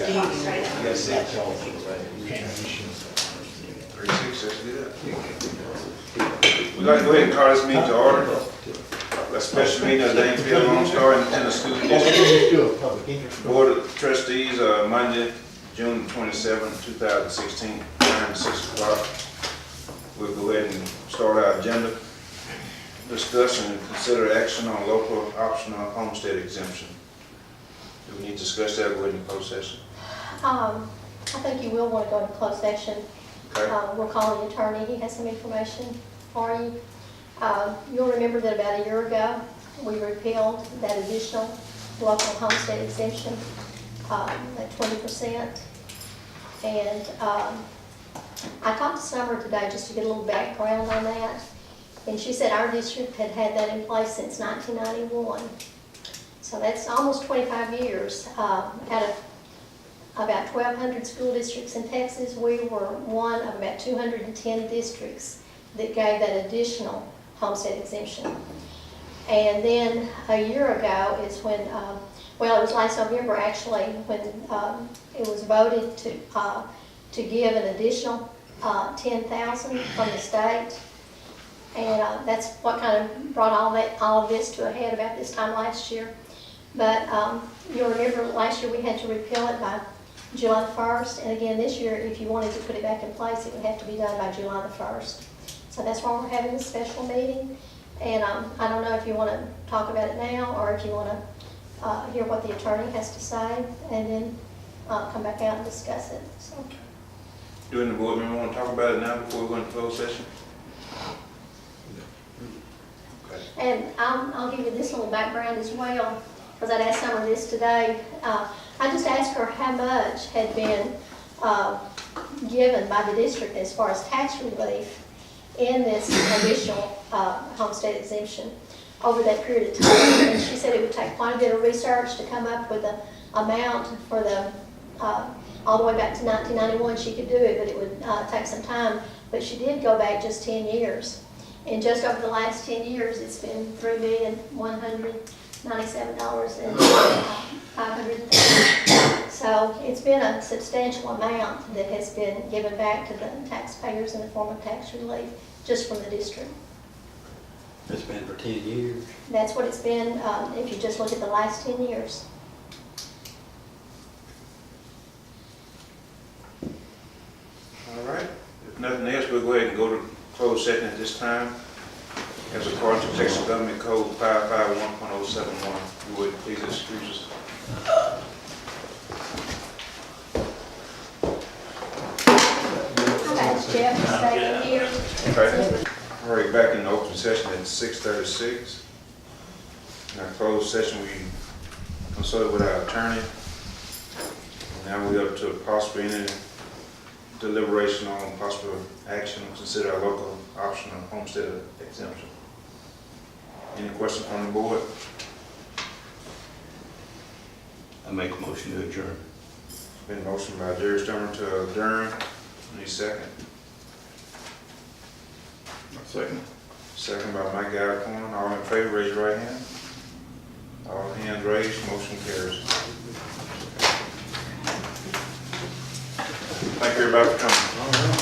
Yes, That's sir. all transition. 3-6, let's do that. We'd like to go ahead and call this meeting to order. A special meeting of the Dansville Lone Star Independent School District Just do a public interest. Board of Trustees, Monday, June 27th, 2016, time 6 o'clock. We'll go ahead and start our agenda. Discuss and consider action on local optional homestead exemption. Do we need to discuss that? Go ahead and close session. I think you will want to go into closed session. Okay? We'll call the attorney, he has some information for you. You'll remember that about a year ago, we repealed that additional local homestead exemption at 20%. And I talked to Summer today just to get a little background on that. And she said our district had had that in place since 1991. So that's almost 25 years. Out of about 1,200 school districts in Texas, we were one of about 210 districts that gave that additional homestead exemption. And then a year ago is when, well, it was last November actually, when it was voted to give an additional $10,000 from the state. And that's what kind of brought all of this to a head about this time last year. But you'll remember last year we had to repeal it by July the 1st. And again, this year, if you wanted to put it back in place, it would have to be done by July the 1st. So that's why we're having a special meeting. And I don't know if you want to talk about it now or if you want to hear what the attorney has to say and then come back out and discuss it. So. Do any board member want to talk about it now before we go into closed session? Okay. And I'll give you this little background as well, because I'd asked Summer this today. I just asked her how much had been given by the district as far as tax relief in this additional homestead exemption over that period of time. And she said it would take quite a bit of research to come up with the amount for the, all the way back to 1991 she could do it, but it would take some time. But she did go back just 10 years. And just over the last 10 years, it's been $3,197,500. So it's been a substantial amount that has been given back to the taxpayers in the form of tax relief just from the district. It's been for 10 years. That's what it's been if you just look at the last 10 years. All right. If nothing else, we'll go ahead and go to closed session at this time. As according to Texas Government Code 551.071, you would please excuse us. I've asked Jeff to stay in here. Okay. All right, back in the open session at 6:36. In our closed session, we consulted with our attorney. Now we're up to possibly any deliberation on possible action to consider our local optional homestead exemption. Any questions from the board? I make a motion to adjourn. Been motion by Jerry Sturman to adjourn. Need a second? Second. Second by Mike Alcorn. All in favor, raise your right hand. All hands raised, motion carries. Thank you everybody for coming.